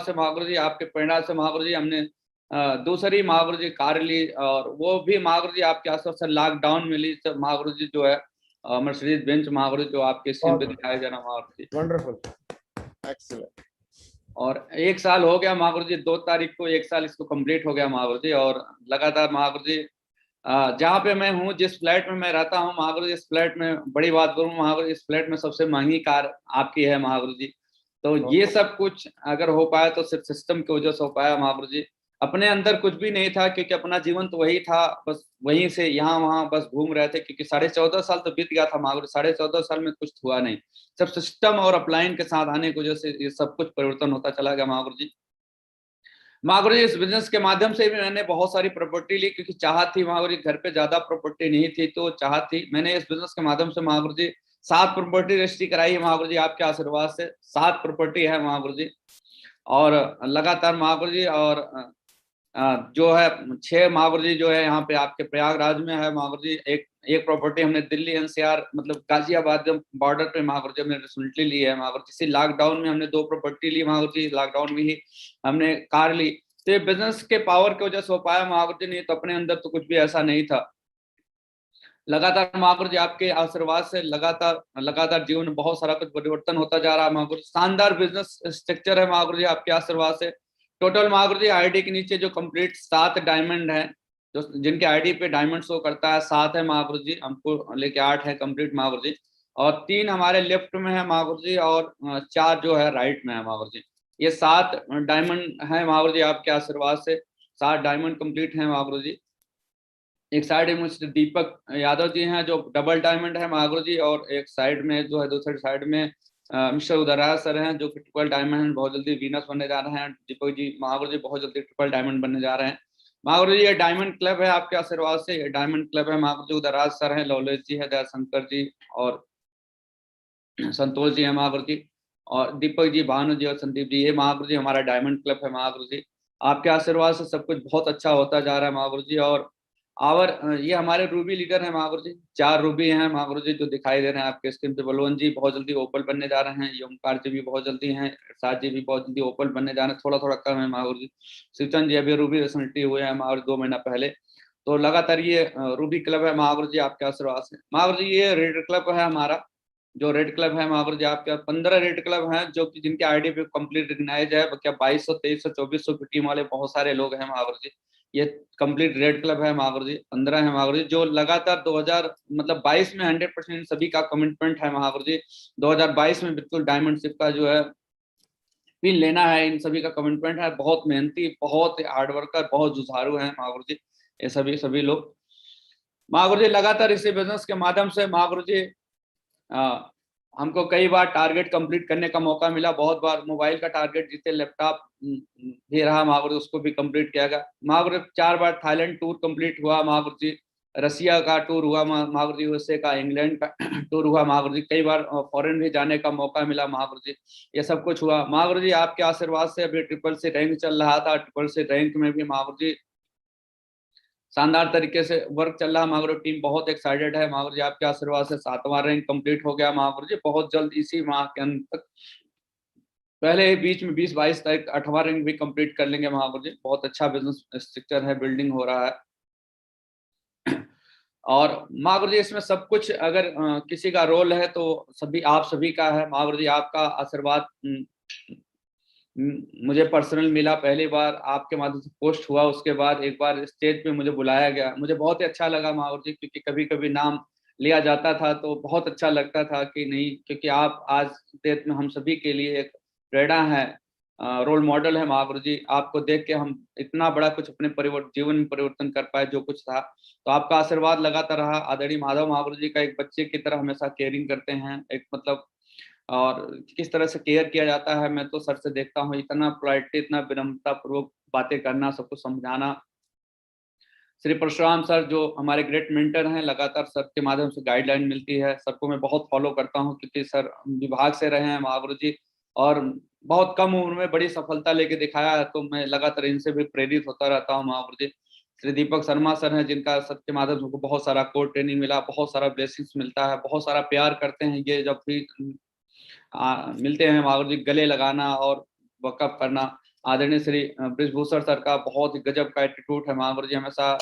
से महागुरु जी आपके प्रेरणा से महागुरु जी हमने दूसरी महागुरु जी कार ली, और वो भी महागुरु जी आपके आसपास से लॉकडाउन में ली। तो महागुरु जी जो है मर्सिडीज बेंच महागुरु जो आपके स्क्रीन पे दिखाया जा रहा महागुरु जी, वंडरफुल, एक्सीलेंट। और 1 साल हो गया महागुरु जी, 2 तारीख को 1 साल इसको कंप्लीट हो गया महागुरु जी। और लगातार महागुरु जी जहाँ पे मैं हूँ, जिस फ्लैट में मैं रहता हूँ महागुरु जी, इस फ्लैट में बड़ी बात करूँ महागुरु जी, इस फ्लैट में सबसे महंगी कार आपकी है महागुरु जी। तो ये सब कुछ अगर हो पाया तो सिर्फ सिस्टम की वजह से हो पाया महागुरु जी। अपने अंदर कुछ भी नहीं था, क्योंकि अपना जीवन तो वही था, बस वहीं से यहाँ वहाँ बस घूम रहे थे, क्योंकि 14.5 साल तो बीत गया था महागुरु। 14.5 साल में कुछ हुआ नहीं, सब सिस्टम और अपलाइन के साथ आने की वजह से ये सब कुछ परिवर्तन होता चला गया महागुरु जी। महागुरु जी इस बिजनेस के माध्यम से भी मैंने बहुत सारी प्रॉपर्टी ली, क्योंकि चाहत थी महागुरु जी, घर पे ज्यादा प्रॉपर्टी नहीं थी, तो चाहत थी। मैंने इस बिजनेस के माध्यम से महागुरु जी 7 प्रॉपर्टी रजिस्ट्री कराई है महागुरु जी आपके आशीर्वाद से, 7 प्रॉपर्टी है महागुरु जी। और लगातार महागुरु जी, और जो है 6 महागुरु जी जो है यहाँ पे आपके प्रयागराज में है महागुरु जी। एक प्रॉपर्टी हमने दिल्ली एनसीआर मतलब गाजियाबाद बॉर्डर पे महागुरु जी हमने रिसेंटली ली है महागुरु जी। इसी लॉकडाउन में हमने 2 प्रॉपर्टी ली महागुरु जी, लॉकडाउन में ही हमने कार ली। तो ये बिजनेस के पावर की वजह से हो पाया महागुरु जी, नहीं तो अपने अंदर तो कुछ भी ऐसा नहीं था। लगातार महागुरु जी आपके आशीर्वाद से लगातार जीवन में बहुत सारा कुछ परिवर्तन होता जा रहा है महागुरु जी। शानदार बिजनेस स्ट्रक्चर है महागुरु जी आपके आशीर्वाद से। टोटल महागुरु जी आईडी के नीचे जो कंप्लीट 7 डायमंड है, जो जिनके आईडी पे डायमंड शो करता है 7 है महागुरु जी, हमको लेके 8 है कंप्लीट महागुरु जी। और 3 हमारे लेफ्ट में है महागुरु जी, और 4 जो है राइट में है महागुरु जी। ये 7 डायमंड है महागुरु जी आपके आशीर्वाद से, 7 डायमंड कंप्लीट है महागुरु जी। एक साइड में मिस्टर दीपक यादव जी हैं जो डबल डायमंड है महागुरु जी, और एक साइड में जो है दूसरी साइड में मिस्टर उदयराज सर हैं जो कि ट्रिपल डायमंड, बहुत जल्दी वीनस बनने जा रहे हैं। दीपक जी महागुरु जी बहुत जल्दी ट्रिपल डायमंड बनने जा रहे हैं महागुरु जी। ये डायमंड क्लब है आपके आशीर्वाद से, ये डायमंड क्लब है महागुरु जी। उदयराज सर हैं, लौलेश जी है, दयाशंकर जी और संतोष जी है महागुरु जी, और दीपक जी, भानु जी और संदीप जी, ये महागुरु जी हमारा डायमंड क्लब है महागुरु जी। आपके आशीर्वाद से सब कुछ बहुत अच्छा होता जा रहा है महागुरु जी। और ये हमारे रूबी लीडर हैं महागुरु जी, 4 रूबी हैं महागुरु जी जो दिखाई दे रहे हैं आपके स्क्रीन पे। बलवंत जी बहुत जल्दी ओपल बनने जा रहे हैं, ओमकार जी भी बहुत जल्दी हैं, इरशाद जी भी बहुत जल्दी ओपल बनने जा रहे हैं, थोड़ा थोड़ा कम है महागुरु जी। शिवचंद जी अभी रूबी रिसेंटली हुए हैं महागुरु 2 महीना पहले। तो लगातार ये रूबी क्लब है महागुरु जी आपके आशीर्वाद से महागुरु जी। ये रेडर क्लब है हमारा, जो रेड क्लब है महागुरु जी, आपके 15 रेड क्लब हैं जो कि जिनके आईडी पे कंप्लीट रिकग्नाइज है। क्या 2200, 2300, 2400 की टीम वाले बहुत सारे लोग हैं महागुरु जी। ये कंप्लीट रेड क्लब है महागुरु जी, 15 है महागुरु जी, जो लगातार 2000 मतलब 22 में 100% सभी का कमिटमेंट है महागुरु जी। 2022 में बिल्कुल डायमंड शिप का जो है पिन लेना है, इन सभी का कमिटमेंट है। बहुत मेहनती, बहुत हार्ड वर्कर, बहुत जुझारू हैं महागुरु जी ये सभी लोग महागुरु जी। लगातार इसी बिजनेस के माध्यम से महागुरु जी हमको कई बार टारगेट कंप्लीट करने का मौका मिला। बहुत बार मोबाइल का टारगेट जीते, लैपटॉप भी रहा महागुरु, उसको भी कंप्लीट किया गया महागुरु। 4 बार थाईलैंड टूर कंप्लीट हुआ महागुरु जी, रसिया का टूर हुआ महागुरु जी, यूएसए का, इंग्लैंड का टूर हुआ महागुरु जी। कई बार फॉरेन भी जाने का मौका मिला महागुरु जी। ये सब कुछ हुआ महागुरु जी आपके आशीर्वाद से। अभी ट्रिपल-सी रैंक चल रहा था, ट्रिपल-सी रैंक में भी महागुरु जी शानदार तरीके से वर्क चल रहा महागुरु। टीम बहुत एक्साइटेड है महागुरु जी, आपके आशीर्वाद से 7वां रैंक कंप्लीट हो गया महागुरु जी। बहुत जल्द इसी माह के अंत तक, पहले बीच में 20-22 तक 8वां रैंक भी कंप्लीट कर लेंगे महागुरु जी। बहुत अच्छा बिजनेस स्ट्रक्चर है, बिल्डिंग हो रहा है। और महागुरु जी इसमें सब कुछ अगर किसी का रोल है तो आप सभी का है महागुरु जी। आपका आशीर्वाद मुझे पर्सनल मिला, पहली बार आपके माध्यम से पोस्ट हुआ, उसके बाद एक बार स्टेज पे मुझे बुलाया गया, मुझे बहुत ही अच्छा लगा महागुरु जी। क्योंकि कभी कभी नाम लिया जाता था तो बहुत अच्छा लगता था कि नहीं, क्योंकि आप आज डेट में हम सभी के लिए एक प्रेरणा है, रोल मॉडल है महागुरु जी। आपको देख के हम इतना बड़ा कुछ अपने जीवन में परिवर्तन कर पाए जो कुछ था। तो आपका आशीर्वाद लगातार रहा। आदरणीय माधव महागुरु जी का एक बच्चे की तरह हमेशा केयरिंग करते हैं, एक मतलब और किस तरह से केयर किया जाता है मैं तो सर से देखता हूँ। इतना पोलाइटली, इतना विनम्रता पूर्वक बातें करना, सबको समझाना। श्री परशुराम सर जो हमारे ग्रेट मेंटर हैं, लगातार सर के माध्यम से गाइडलाइन मिलती है। सर को मैं बहुत फॉलो करता हूँ क्योंकि सर विभाग से रहे हैं महागुरु जी और बहुत कम उम्र में बड़ी सफलता लेके दिखाया है, तो मैं लगातार इनसे भी प्रेरित होता रहता हूँ महागुरु जी। श्री दीपक शर्मा सर हैं जिनका सर के माध्यम से बहुत सारा कोर ट्रेनिंग मिला, बहुत सारा ब्लेसिंग्स मिलता है, बहुत सारा प्यार करते हैं। ये जब भी मिलते हैं महागुरु जी, गले लगाना और वकअप करना। आदरणीय श्री ब्रिजभूषण सर का बहुत ही गजब का एटीट्यूड है महागुरु जी, हमेशा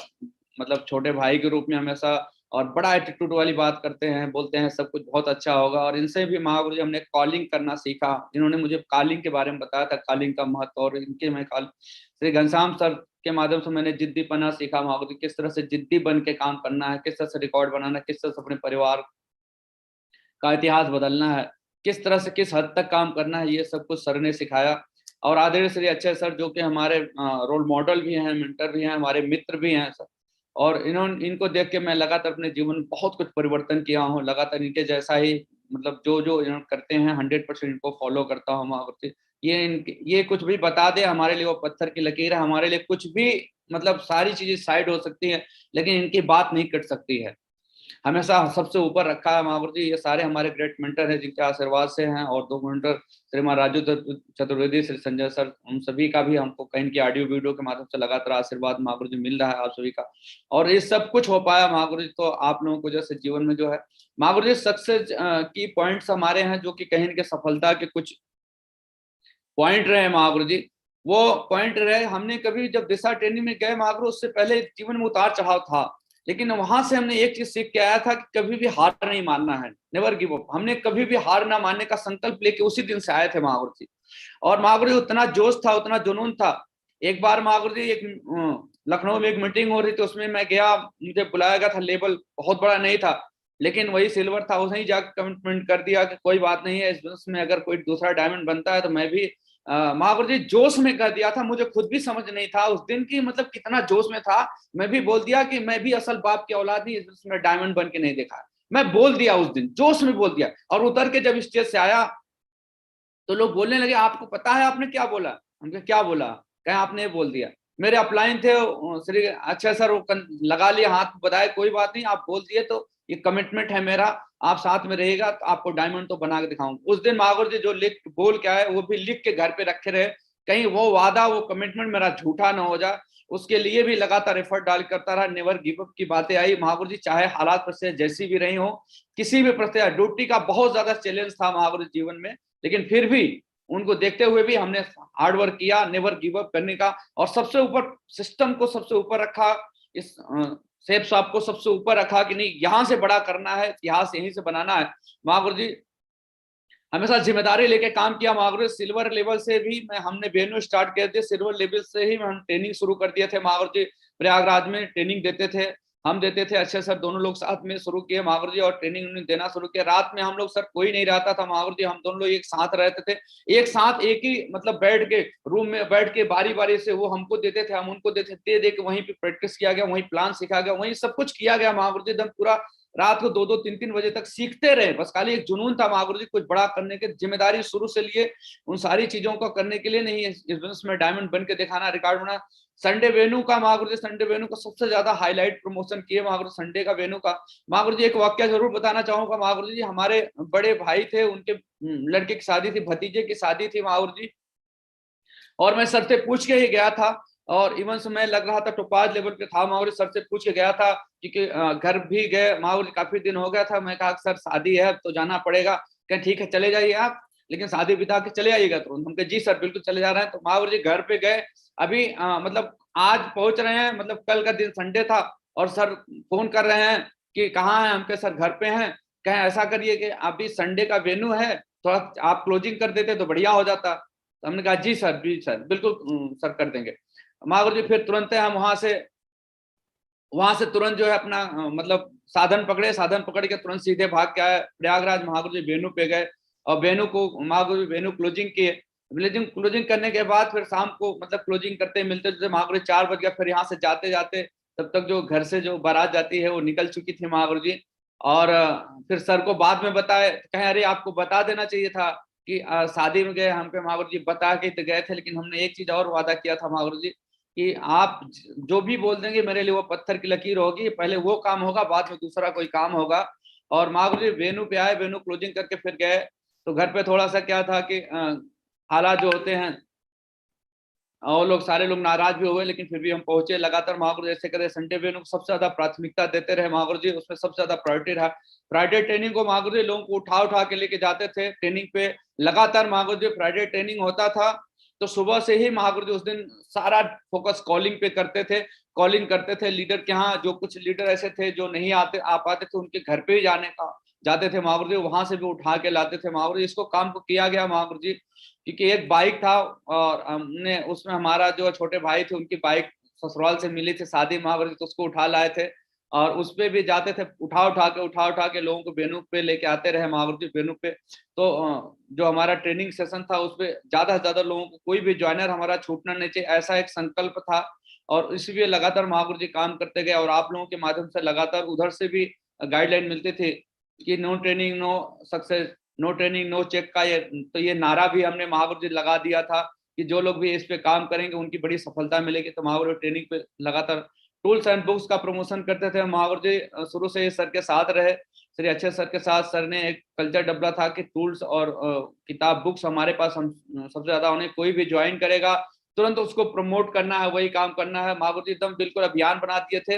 मतलब छोटे भाई के रूप में हमेशा और बड़ा एटीट्यूड वाली बात करते हैं, बोलते हैं सब कुछ बहुत अच्छा होगा। और इनसे भी महागुरु जी हमने कॉलिंग करना सीखा, इन्होंने मुझे कॉलिंग के बारे में बताया था, कॉलिंग का महत्व। और इनके मैं श्री घनश्याम सर के माध्यम से मैंने जिद्दीपना सीखा महागुरु जी, किस तरह से जिद्दी बन के काम करना है, किस तरह से रिकॉर्ड बनाना, किस तरह से अपने परिवार का इतिहास बदलना है, किस तरह से किस हद तक काम करना है, ये सब कुछ सर ने सिखाया। और आदरणीय श्री अक्षय सर जो कि हमारे रोल मॉडल भी हैं, मेंटर भी हैं, हमारे मित्र भी हैं सर। और इनको देख के मैं लगातार अपने जीवन में बहुत कुछ परिवर्तन किया हूँ। लगातार इनके जैसा ही मतलब जो इन्होंने करते हैं 100% इनको फॉलो करता हूँ महागुरु जी। ये कुछ भी बता दे हमारे लिए वो पत्थर की लकीर है, हमारे लिए कुछ भी मतलब सारी चीजें साइड हो सकती है लेकिन इनकी बात नहीं कट सकती है। हमेशा सबसे ऊपर रखा है महागुरु जी। ये सारे हमारे ग्रेट मेंटर हैं जिनके आशीर्वाद से हैं। और 2 मेंटर श्रीमान राजू चतुर्वेदी, श्री संजय सर, उन सभी का भी हमको कहीं की ऑडियो वीडियो के माध्यम से लगातार आशीर्वाद महागुरु जी मिल रहा है आप सभी का। और ये सब कुछ हो पाया महागुरु जी तो आप लोगों को जैसे जीवन में जो है महागुरु जी सक्सेस की पॉइंट्स हमारे हैं जो कि कहीं के सफलता के कुछ पॉइंट रहे महागुरु जी। वो पॉइंट रहे, हमने कभी जब दिशा ट्रेनिंग में गए महागुरु, उससे पहले जीवन में उतार चढ़ाव था, लेकिन वहां से हमने एक चीज सीख के आया था कि कभी भी हार नहीं मानना है, नेवर गिव अप। हमने कभी भी हार ना मानने का संकल्प लेके उसी दिन से आए थे महागुरु जी। और महागुरु जी उतना जोश था, उतना जुनून था। एक बार महागुरु जी एक लखनऊ में एक मीटिंग हो रही थी, उसमें मैं गया, मुझे बुलाया गया था। लेवल बहुत बड़ा नहीं था लेकिन वही सिल्वर था। वहीं जाकर कमिटमेंट कर दिया कि कोई बात नहीं है, इस बिजनेस में अगर कोई दूसरा डायमंड बनता है तो मैं भी महागुरु जी जोश में कर दिया था। मुझे खुद भी समझ नहीं था उस दिन की मतलब कितना जोश में था। मैं भी बोल दिया कि मैं भी असल बाप की औलाद नहीं, इसमें डायमंड बन के नहीं देखा। मैं बोल दिया उस दिन, जोश में बोल दिया। और उतर के जब स्टेज से आया तो लोग बोलने लगे आपको पता है आपने क्या बोला? हमने क्या बोला? कहे आपने बोल दिया। मेरे अपलाइन थे श्री अच्छा सर, वो लगा लिया हाथ, बताए कोई बात नहीं आप बोल दिए तो ये कमिटमेंट है मेरा, आप साथ में रहेगा तो आपको डायमंड तो बना के दिखाऊंगा। उस दिन महागुरु जी जो लिख बोल के आए वो भी लिख के घर पे रखे रहे, कहीं वो वादा वो कमिटमेंट मेरा झूठा ना हो जाए, उसके लिए भी लगातार एफर्ट डाल करता रहा। नेवर गिव अप की बातें आई महागुरु जी, चाहे हालात परिस्थितियां जैसी भी रही हो, किसी भी परिस्थिति, ड्यूटी का बहुत ज्यादा चैलेंज था महागुरु जीवन में, लेकिन फिर भी उनको देखते हुए भी हमने हार्ड वर्क किया, नेवर गिव अप करने का। और सबसे ऊपर सिस्टम को सबसे ऊपर रखा, इस शेफ साहब को सबसे ऊपर रखा कि नहीं यहाँ से बड़ा करना है, इतिहास यहीं से बनाना है। महागुरु जी हमेशा जिम्मेदारी लेके काम किया। महागुरु सिल्वर लेवल से भी हमने वेन्यू स्टार्ट किए थे, सिल्वर लेवल से ही हम ट्रेनिंग शुरू कर दिए थे। महागुरु जी प्रयागराज में ट्रेनिंग देते थे, हम देते थे, अच्छे सर दोनों लोग साथ में शुरू किए महागुरु जी, और ट्रेनिंग देना शुरू किया। रात में हम लोग सर कोई नहीं रहता था महागुरु जी, हम दोनों लोग एक साथ रहते थे, एक साथ एक ही मतलब बैठ के रूम में बैठ के बारी बारी से वो हमको देते थे, हम उनको देते, दे के वहीं पे प्रैक्टिस किया गया, वहीं प्लान सीखा गया, वहीं सब कुछ किया गया महागुरु जी। एकदम पूरा रात को 2-2 3-3 बजे तक सीखते रहे। बस खाली एक जुनून था महागुरु जी, कुछ बड़ा करने के, जिम्मेदारी शुरू से लिए उन सारी चीजों को करने के लिए नहीं, इस बिजनेस में डायमंड बन के दिखाना, रिकॉर्ड बना। संडे वेन्यू का महागुरु जी, संडे वेन्यू का सबसे ज्यादा हाईलाइट प्रमोशन किए महागुरु, संडे का वेन्यू का। महागुरु जी एक वाक्य जरूर बताना चाहूंगा महागुरु जी, हमारे बड़े भाई थे, उनके लड़के की शादी थी, भतीजे की शादी थी महागुरु जी, और मैं सर से पूछ के ही गया था, और इवन से मैं लग रहा था टोपाज लेवल पे था महागुरु, सर से पूछ के गया था, क्योंकि घर भी गए महागुरु जी, काफी दिन हो गया था। मैं कहा सर शादी है तो जाना पड़ेगा, कहें ठीक है चले जाइए आप, लेकिन शादी बिता के चले आइएगा तुरंत। हम कहे जी सर बिल्कुल चले जा रहे हैं। तो महागुरु जी घर पे गए, अभी मतलब आज पहुंच रहे हैं, मतलब कल का दिन संडे था, और सर फोन कर रहे हैं कि कहाँ हैं, हम कहे सर घर पे हैं। कहें ऐसा करिए कि अभी संडे का वेन्यू है, थोड़ा आप क्लोजिंग कर देते तो बढ़िया हो जाता। तो हमने कहा जी सर बिल्कुल सर कर देंगे। महागुरु जी फिर तुरंत हम वहां से तुरंत जो है अपना मतलब साधन पकड़ के तुरंत सीधे भाग के आए प्रयागराज। महागुरु जी वेन्यू पे गए, और वेन्यू को महागुरु जी वेन्यू क्लोजिंग किए। क्लोजिंग करने के बाद फिर शाम को मतलब क्लोजिंग करते मिलते जुलते महागुरु जी 4 बज गया। फिर यहाँ से जाते जाते तब तक जो घर से जो बारात जाती है वो निकल चुकी थी महागुरु जी। और फिर सर को बाद में बताए, कहे अरे आपको बता देना चाहिए था कि शादी में गए, हम पे महागुरु जी बता के तो गए थे, लेकिन हमने एक चीज और वादा किया था महागुरु जी कि आप जो भी बोल देंगे मेरे लिए वो पत्थर की लकीर होगी, पहले वो काम होगा बाद में दूसरा कोई काम होगा। और महागुरु जी वेन्यू पे आए, वेन्यू क्लोजिंग करके फिर गए। तो घर पे थोड़ा सा क्या था कि हालात जो होते हैं, और लोग सारे लोग नाराज भी हुए, लेकिन फिर भी हम पहुंचे लगातार। महागुरु जैसे करे संडे वेन्यू को सबसे ज्यादा प्राथमिकता देते रहे महागुरु जी, उसमें सबसे ज्यादा प्रायोरिटी रहा। फ्राइडे ट्रेनिंग को महागुरु जी लोगों को उठा के लेके जाते थे ट्रेनिंग पे, लगातार महागुरु जी फ्राइडे ट्रेनिंग होता था तो सुबह से ही महागुरु जी उस दिन सारा फोकस कॉलिंग पे करते थे, कॉलिंग करते थे लीडर के यहाँ। जो कुछ लीडर ऐसे थे जो नहीं आ पाते थे, उनके घर पे ही जाते थे महागुरु जी, वहां से भी उठा के लाते थे महागुरु जी। इसको काम को किया गया महागुरु जी, क्योंकि एक बाइक था और हमने उसमें हमारा जो छोटे भाई थे उनकी बाइक ससुराल से मिली थी शादी महागुरु जी, तो उसको उठा लाए थे, और उस पे भी जाते थे, उठा के लोगों को वेन्यू पे लेके आते रहे महागुरु जी वेन्यू पे। तो जो हमारा ट्रेनिंग सेशन था उसपे ज्यादा से ज्यादा लोगों को, कोई भी ज्वाइनर हमारा छूटना नहीं चाहिए, ऐसा एक संकल्प था। और इसलिए लगातार महागुरु जी काम करते गए, और आप लोगों के माध्यम से लगातार उधर से भी गाइडलाइन मिलती थी कि no training no success, no training no check का ये नारा भी हमने महागुरु जी लगा दिया था कि जो लोग भी इस पे काम करेंगे उनकी बड़ी सफलता मिलेगी। तो महागुरु ट्रेनिंग पे लगातार टूल्स एंड बुक्स का प्रमोशन करते थे महागुरु जी, शुरू से सर के साथ रहे, श्री अच्छे सर के साथ। सर ने एक कल्चर डबला था कि टूल्स और किताब बुक्स हमारे पास, हम सबसे ज्यादा उन्हें कोई भी ज्वाइन करेगा तुरंत उसको प्रमोट करना है, वही काम करना है। महागुरु जी एकदम बिल्कुल अभियान बना दिए थे,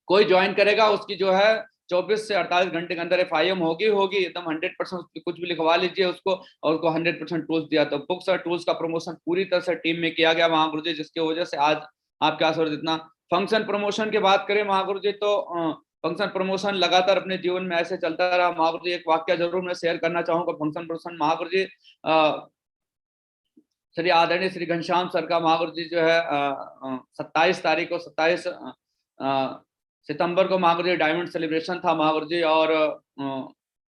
कोई ज्वाइन करेगा उसकी जो है 24 से 48 घंटे के अंदर FIM होगी एकदम 100%। कुछ भी लिखवा लीजिए उसको, और उसको 100% टूल्स दिया। तो बुक्स और टूल्स का प्रमोशन पूरी तरह से टीम में किया गया महागुरु जी, जिसकी वजह से आज आप क्या सोच इतना। फंक्शन प्रमोशन की बात करें महागुरु जी, तो फंक्शन प्रमोशन लगातार अपने जीवन में ऐसे चलता रहा महागुरु जी। एक वाक्य जरूर मैं शेयर करना चाहूंगा फंक्शन प्रमोशन महागुरु जी। श्री आदरणीय श्री घनश्याम सर का महागुरु जी जो है 27 सितंबर को महागुरु जी डायमंड सेलिब्रेशन था महागुरु जी। और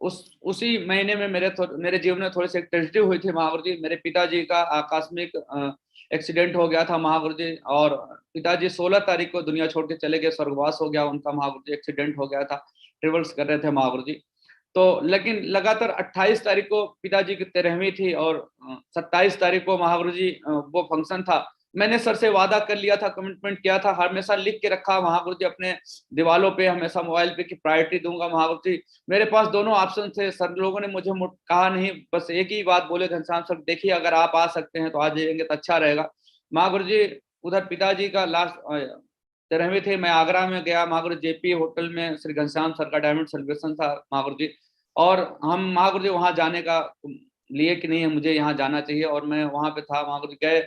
उसी महीने में मेरे जीवन में थोड़ी सी एक ट्रेजेडी हुई थी महागुरु जी। मेरे पिताजी का आकस्मिक एक्सीडेंट हो गया था महागुरु जी, और पिताजी 16 तारीख को दुनिया छोड़ के चले गए, स्वर्गवास हो गया उनका महागुरु जी। एक्सीडेंट हो गया था, ट्रेवल्स कर रहे थे महागुरु जी। तो लेकिन लगातार 28 तारीख को पिताजी की 13वीं थी, और 27 तारीख को महागुरु जी वो फंक्शन था। मैंने सर से वादा कर लिया था, कमिटमेंट किया था, हमेशा लिख के रखा महागुरु जी अपने दीवालों पे, हमेशा मोबाइल पे कि प्रायोरिटी दूंगा महागुरु जी। मेरे पास दोनों ऑप्शन थे, सर लोगों ने मुझे कहा नहीं, बस एक ही बात बोले घनश्याम सर, देखिए अगर आप आ सकते हैं तो आ जाएंगे तो अच्छा रहेगा महागुरु जी। उधर पिताजी का लास्ट 13वीं थे, मैं आगरा में गया महागुरु JP होटल में, श्री घनश्याम सर का डायमंड सेलिब्रेशन था महागुरु जी। और हम महागुरु जी वहां जाने का लिए कि नहीं मुझे यहाँ जाना चाहिए, और मैं वहां पे था महागुरु जी। गए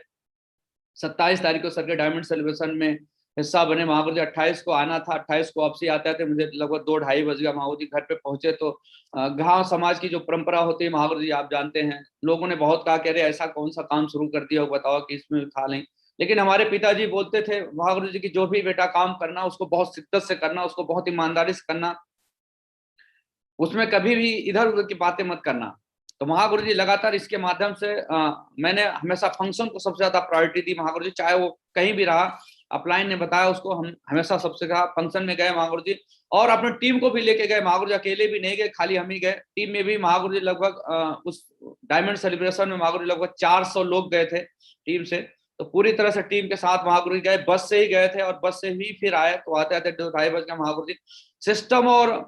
27 तारीख को सर के डायमंड सेलिब्रेशन में हिस्सा बने। महागुरु जी 28 को आना था, 28 को वापसी आते थे, मुझे लगभग 2-2:30 बज गया। महागुरु जी घर पे पहुंचे तो गांव समाज की जो परंपरा होती है महागुरु जी आप जानते हैं, लोगों ने बहुत कहा कि अरे ऐसा कौन सा काम शुरू कर दिया हो, बताओ कि इसमें उठा लें। लेकिन हमारे पिताजी बोलते थे महागुरु जी की, जो भी बेटा काम करना उसको बहुत शिद्दत से करना, उसको बहुत ईमानदारी से करना, उसमें कभी भी इधर उधर की बातें मत करना। तो महागुरु जी लगातार इसके माध्यम से मैंने हमेशा फंक्शन को सबसे ज्यादा प्रायोरिटी दी। महागुरु जी चाहे वो कहीं भी रहा, अपलाइन ने बताया उसको, हम हमेशा सबसे कहा फंक्शन में गए महागुरु जी, और अपने टीम को भी लेके गए। महागुरु जी अकेले भी नहीं गए, खाली हम ही गए, टीम में भी महागुरु जी लगभग उस डायमंड सेलिब्रेशन में महागुरु जी लगभग 400 लोग गए थे टीम से। तो पूरी तरह से टीम के साथ महागुरु जी गए, बस से ही गए थे और बस से ही फिर आए। तो आते आते 2:30 बज गए। महागुरु जी सिस्टम और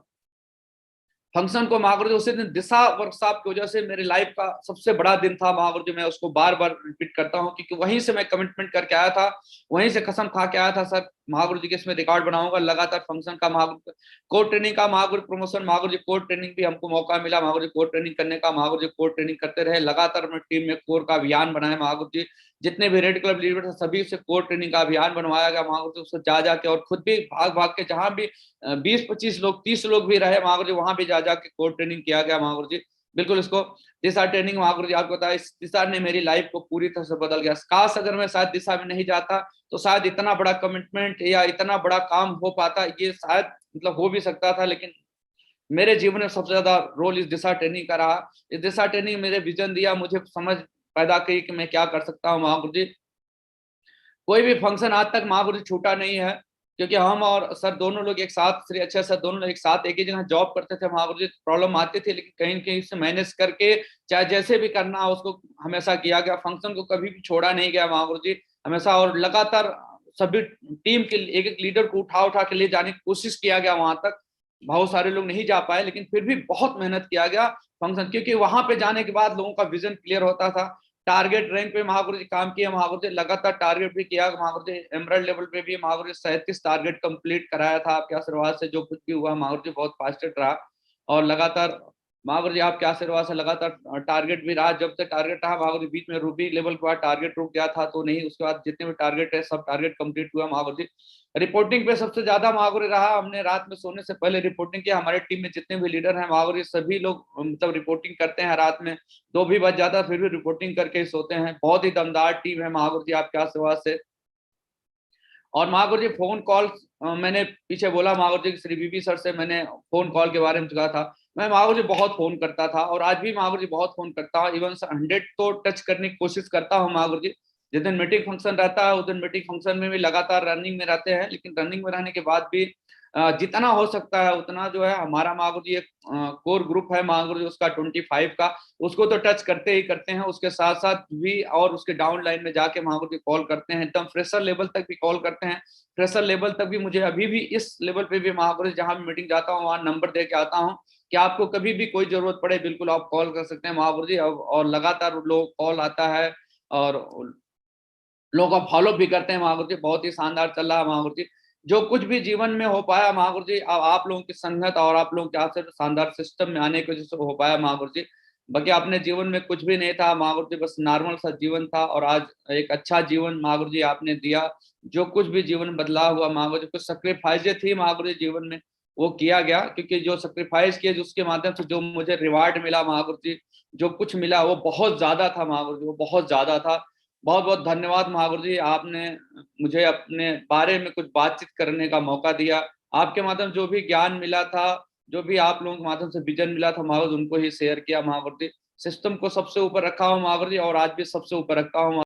फंक्शन को महागुरु जी उसी दिन दिशा वर्कशॉप की वजह से मेरी लाइफ का सबसे बड़ा दिन था महागुरु जी। मैं उसको बार बार रिपीट करता हूँ क्योंकि वहीं से मैं कमिटमेंट करके आया था, वहीं से कसम खा के आया था सर महागुरु जी के इसमें रिकॉर्ड बनाऊंगा। लगातार फंक्शन का महागुरु कोर ट्रेनिंग का महागुरु प्रमोशन, महागुरु जी कोर ट्रेनिंग भी हमको मौका मिला महागुरु जी कोर ट्रेनिंग करने का। महागुरु जी कोर ट्रेनिंग करते रहे, लगातार अपने टीम में कोर का अभियान बनाया महागुरु जी। जितने भी रेड क्लब लीडर थे सभी से कोर ट्रेनिंग का अभियान बनवाया गया महागुरु जी, उससे जा जाके और खुद भी भाग भाग के जहां भी 20-25 लोग 30 लोग भी रहे महागुरु जी, वहां भी जा जाके कोर ट्रेनिंग किया गया महागुरु जी। बिल्कुल इसको दिशा ट्रेनिंग महागुरु जी आपको बताया, इस दिशा ने मेरी लाइफ को पूरी तरह से बदल गया। काश अगर मैं शायद दिशा में नहीं जाता तो शायद इतना बड़ा कमिटमेंट या इतना बड़ा काम हो पाता, ये शायद मतलब हो भी सकता था, लेकिन मेरे जीवन में सबसे ज्यादा रोल इस दिशा ट्रेनिंग का रहा। इस दिशा ट्रेनिंग मेरे विजन दिया, मुझे समझ पैदा की कि मैं क्या कर सकता हूँ महागुरु जी। कोई भी फंक्शन आज तक महागुरु जी छूटा नहीं है, क्योंकि हम और सर दोनों लोग एक साथ, श्री अच्छे सर दोनों लोग एक साथ एक ही जगह जॉब करते थे महागुरु जी। प्रॉब्लम आती थी लेकिन कहीं कहीं से मैनेज करके चाहे जैसे भी करना उसको हमेशा किया गया। फंक्शन को कभी भी छोड़ा नहीं गया महागुरु जी हमेशा, और लगातार सभी टीम के एक एक लीडर को उठा उठा के ले जाने की कोशिश किया गया वहां तक। बहुत सारे लोग नहीं जा पाए लेकिन फिर भी बहुत मेहनत किया गया फंक्शन, क्योंकि वहां पे जाने के बाद लोगों का विजन क्लियर होता था। टारगेट रैंक पे महागुरु जी काम किया महागुरु जी, लगातार टारगेट भी किया महागुरु जी। एमरल्ड लेवल पे भी महागुरु जी 37 टारगेट कंप्लीट कराया था। आपके आशीर्वाद से जो कुछ भी हुआ महागुरु जी बहुत फास्टेड रहा, और लगातार महागुरु जी आपके आशीर्वाद से लगातार टारगेट भी रहा। जब तक टारगेट रहा महागुरु जी, बीच में रूबी लेवल के बाद टारगेट रुक गया था तो नहीं, उसके बाद जितने भी टारगेट है सब टारगेट कंप्लीट हुआ महागुरु जी। रिपोर्टिंग पे सबसे ज्यादा महागुरु रहा, हमने रात में सोने से पहले रिपोर्टिंग किया। हमारे टीम में जितने भी लीडर हैं महागुरु जी सभी लोग मतलब रिपोर्टिंग करते हैं रात में 2 भी बज जाता फिर भी रिपोर्टिंग करके ही सोते हैं। बहुत ही दमदार टीम है महागुरु जी आपके आशीर्वाद से। और महागुरु जी फोन कॉल मैंने पीछे बोला महागुरु जी श्री बीबी सर से मैंने फोन कॉल के बारे में कहा था। मैं महागुरु जी बहुत फोन करता था और आज भी महागुरु जी बहुत फोन करता हूँ। इवन 100 तो टच करने की कोशिश करता हूँ महागुरु जी। जिस दिन मीटिंग फंक्शन रहता है उस दिन मीटिंग फंक्शन में भी लगातार रनिंग में रहते हैं, लेकिन रनिंग में रहने के बाद भी जितना हो सकता है उतना जो है हमारा महागुरु जी एक कोर ग्रुप है महागुरु जी उसका 25 का, उसको तो टच करते ही करते हैं। उसके साथ साथ भी और उसके डाउन लाइन में जाके महागुरु जी कॉल करते हैं, एकदम फ्रेशर लेवल तक भी कॉल करते हैं। फ्रेशर लेवल तक भी मुझे अभी भी इस लेवल पे भी महागुरु जी जहां भी मीटिंग जाता हूँ वहां नंबर दे के आता हूँ कि आपको कभी भी कोई जरूरत पड़े बिल्कुल आप कॉल कर सकते हैं महागुरु जी। और लगातार लोग कॉल आता है और लोग फॉलो भी करते हैं महागुरु जी। बहुत ही शानदार चल रहा है महागुरु जी। जो कुछ भी जीवन में हो पाया महागुरु जी अब आप लोगों की संगत और आप लोगों के हाथ से शानदार सिस्टम में आने की वजह से हो पाया महागुरु जी। बाकी अपने जीवन में कुछ भी नहीं था महागुरु जी, बस नॉर्मल सा जीवन था और आज एक अच्छा जीवन महागुरु जी आपने दिया। जो कुछ भी जीवन बदलाव हुआ महागुरु जी, कुछ सेक्रीफाइसें थी महागुरु जी जीवन में वो किया गया, क्योंकि जो सेक्रीफाइस किए उसके माध्यम से जो मुझे रिवार्ड मिला महागुरु जी, जो कुछ मिला वो बहुत ज्यादा था महागुरु जी, वो बहुत ज्यादा था। बहुत बहुत धन्यवाद महागुरु जी, आपने मुझे अपने बारे में कुछ बातचीत करने का मौका दिया। आपके माध्यम जो भी ज्ञान मिला था, जो भी आप लोगों के माध्यम से विजन मिला था महागुरु, उनको ही शेयर किया महागुरु जी। सिस्टम को सबसे ऊपर रखा हूँ महागुरु जी और आज भी सबसे ऊपर रखता हूँ।